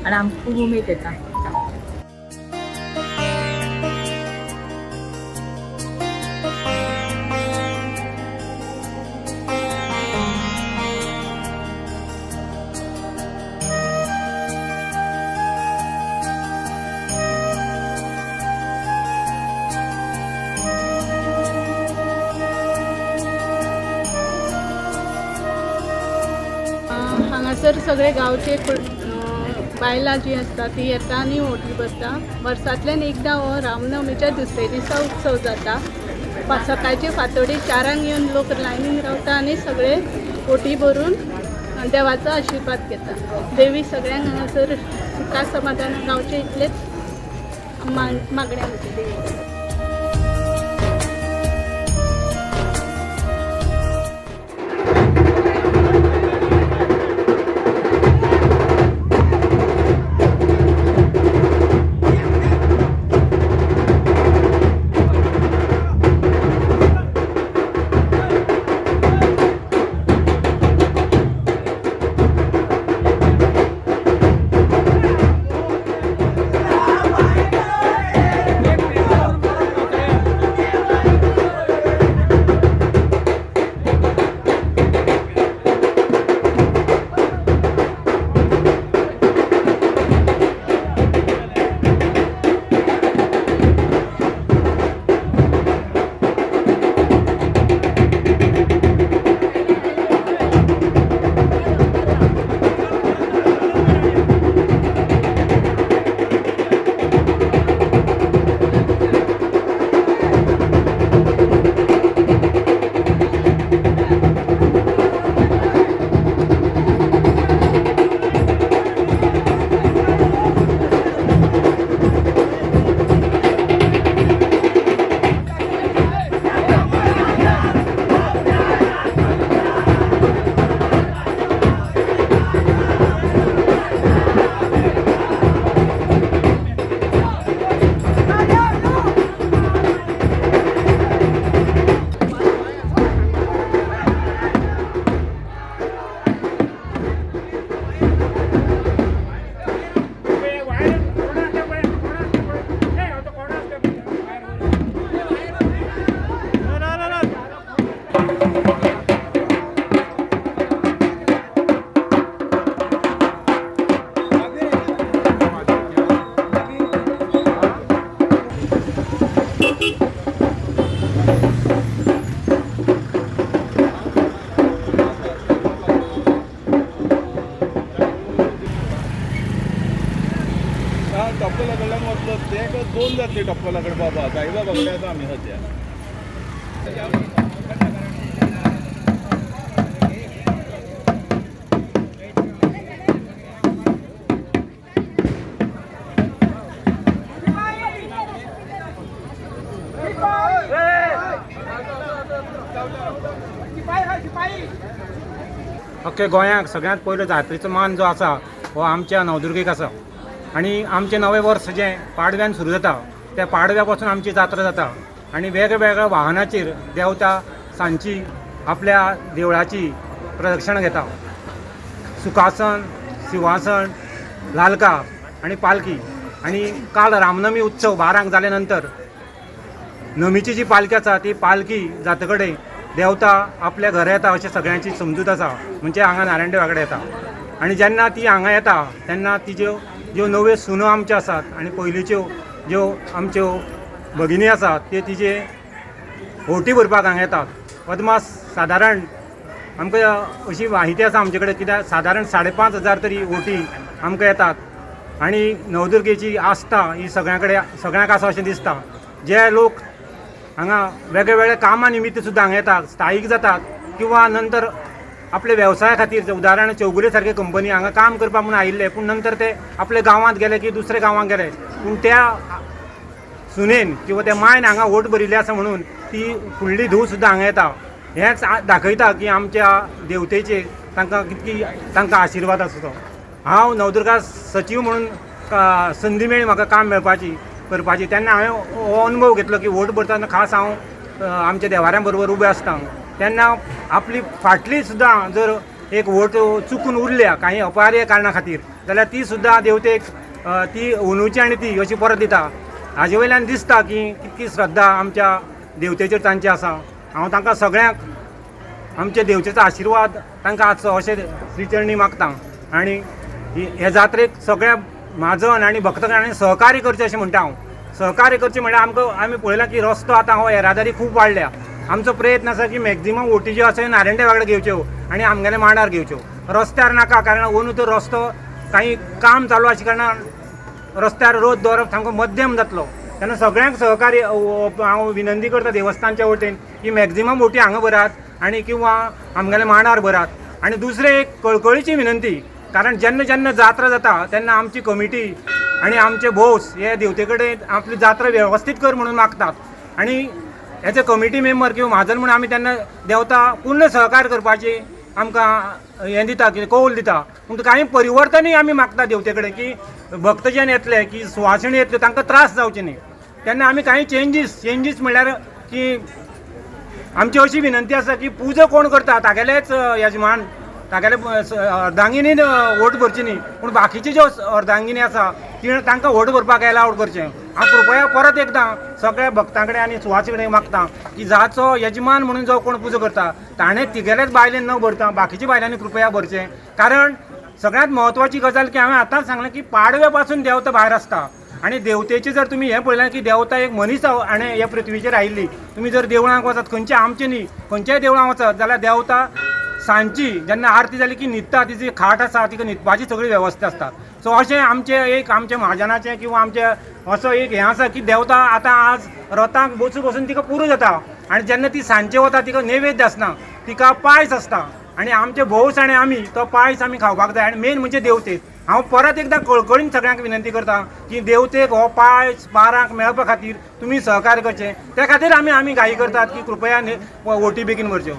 आणि आमकां खूब उमेद येता. हांगासर सगळे गांवचे बायलां जी आसता ती येता आनी ओटी बसता. वर्सांतल्यान एकदां हो रामनवमीच्या दुसरे दिसा उत्सव जाता. सकाळचे फांतोडी 4 येवन लोक लायनीन रावता आनी सगळे ओटी भरून देवाचो आशिर्वाद घेता. देवी सगळ्यांक हांगासर सुखा समाधान गावचे इतलेच मागण्या आमची देवी. टप्प्याला कडल्यान वतलो ते दोन जातली टप्प्याला कड बाबा साईबाबा कडेन आसा आमी सद्या. अख्ख्या गोंयाक सगळ्यांत पयलो जात्रेचो मान जो आसा हो आमच्या नवदुर्गेक आसा. आणि आमचें नवें वर्स जें पाडव्यान सुरू जाता त्या पाडव्या पासून आमची जात्रा जाता आणि वेगवेगळ्या वाहनाचेर देवता सांची आपल्या देवळाची प्रदक्षिणां घेता. सुखासन, शिवासन, लालका आणि पालखी. आणि काल रामनवमी उत्सव 12 जाले नंतर नमीची जी पालखी आसा ती पालखी जाता कडेन देवता आपल्या घरा येता अशें सगळ्यांची समजूत आसा. म्हणजे हांगा नारायणदेवा कडेन येता आणि जेन्ना ती हांगा येता तेन्ना तिज्यो ज्यो नव्यो सुनो आमच्यो आसात आनी पयलींच्यो ज्यो आमच्यो भगिनी आसात ते तिजे ओटी भरपाक हांगा येतात. अदमास सादारण आमकां अशी माहिती आसा आमचे कडेन कित्याक सादारण 5,500 तरी ओटी आमकां येतात. आनी नवदुर्गेची आस्था ही सगळ्यांक आसा अशें दिसता. जे लोक हांगा वेगळे वेगळे कामा निमित्त सुद्दां हांगा येतात, स्थायीक जातात किंवा नंतर आपले वेवसाया खातीर उदाहरण चौगुले सारके कंपनी हांगा काम करपाक म्हणून आयिल्ले पूण नंतर ते आपल्या गांवांत गेले की दुसऱ्या गांवांत गेले पूण त्या सुनेन किंवा त्या मायन हांगा वोट भरिल्ली आसा म्हणून ती फुडली धूव सुद्दां हांगा येता. हेंच दाखयता की आमच्या देवतेचे तांकां आशिर्वाद आसा तो. हांव नवदुर्गा सचिव म्हणून संदी मेळ्ळी म्हाका काम करपाची तेन्ना हांवें हो अनुभव घेतलो की वोट भरतना खास हांव आमच्या देवाऱ्यां बरोबर उबें आसता तेन्ना आपली फाटली सुद्दां जर एक वोट चुकून उरल्या काही अपहार्य कारणां खातीर जाल्यार ती सुद्दां देवतेक ती अंदुची आनी ती अशी परत दिता. हाजे वयल्यान दिसता की कितकी श्रद्धा आमच्या देवतेचेर तांची आसा. हांव तांकां सगळ्यांक आमच्या देवतेचो आशिर्वाद तांकां आसचो अशें श्रीचरणी मागतां. आनी हे जात्रेक सगळ्या म्हाजन आनी भक्तगणांनी सहकार्य करचें अशें म्हणटा हांव. सहकार्य करचें म्हळ्यार आमी पळयलां की रस्तो आतां हो येरादारी खूब वाडल्या. आमचो प्रयत्न आसा की मॅक्झिमम वोटी ज्यो आसा नारायणटे वांगडा घेवच्यो आनी आमगेल्या मांडार घेवच्यो. रस्त्यार नाका कारण अंदू तो रस्तो काही काम चालू आशिल्ल्या कारणान रस्त्यार रोज दवरप सामको मध्यम जातलो. तेन्ना सगळ्यांक सहकार्य हांव विनंती करता देवस्थानच्या वटेन की मॅक्झिमम वोटी हांगा भरात आनी किंवा आमगेल्या मांडार भरात. आनी दुसरें एक कळकळीची विनंती कारण जेन्ना जेन्ना जात्रा जाता तेन्ना आमची कमिटी आनी आमचे भोस हे देवते कडेन आपली जात्रा वेवस्थीत कर म्हणून मागतात. आनी एज कमिटी मेंबर किंवा म्हाजन म्हणून आमी तेन्ना देवता पूर्ण सहकार्य करपाची आमकां हें दिता की कौल दिता. पूण काही परिवर्तनूय आमी मागता देवते कडेन की भक्तजन येतले की सुवासिणी येतले तांकां त्रास जावचे न्ही. तेन्ना आमी काही चेंजीस म्हणल्यार की आमची अशी विनंती आसा की पुजा कोण करता तागेलेच यजमान तागेले अर्धांगिनीन वोट भरची न्ही पूण बाकीचे ज्यो अर्धांगिनी आसा ती तांकां वोट भरपाक एलावड करचें. हांव कृपया परत एकदां सगळ्या भक्तां कडेन आनी सुवासी कडेन मागतां की जाचो यजमान म्हणून जो कोण पुजा करता ताणें तिगेलेच बायलेन न भरता बाकीच्या बायलांनी कृपया भरचें. कारण सगळ्यांत म्हत्वाची गजाल की हांवें आतांच सांगलें की पाडव्या पासून देवता भायर आसता. आनी देवतेची जर तुमी हें पळयलां की देवता एक मनीस आनी ह्या पृथ्वीचेर आयिल्ली. तुमी जर देवळांक वचत खंयच्या आमचे न्ही खंयच्याय देवळांक वचत जाल्यार देवता सांजची जेन्ना आरती जाली की न्हिदता तिची खाट आसा तिका न्हिदपाची सगळी वेवस्था आसता. सो अशें आमचे म्हाजनाचें किंवा आमचें असो एक हें आसा की देवता आतां आज रथांक बसून तिका पुरो जाता आनी जेन्ना ती सांजचे वता तिका नैवेद्य आसना तिका पायस आसता आनी आमचे भोवस आनी आमी तो पायस आमी खावपाक जाय. आनी मेन म्हणजे देवतेक हांव परत एकदां कळकळीन सगळ्यांक विनंती करता की देवतेक हो पायस बारांक मेळपा खातीर तुमी सहकार्य करचें. त्या खातीर आमी घाई करतात की कृपया वोटी बेगीन भरच्यो.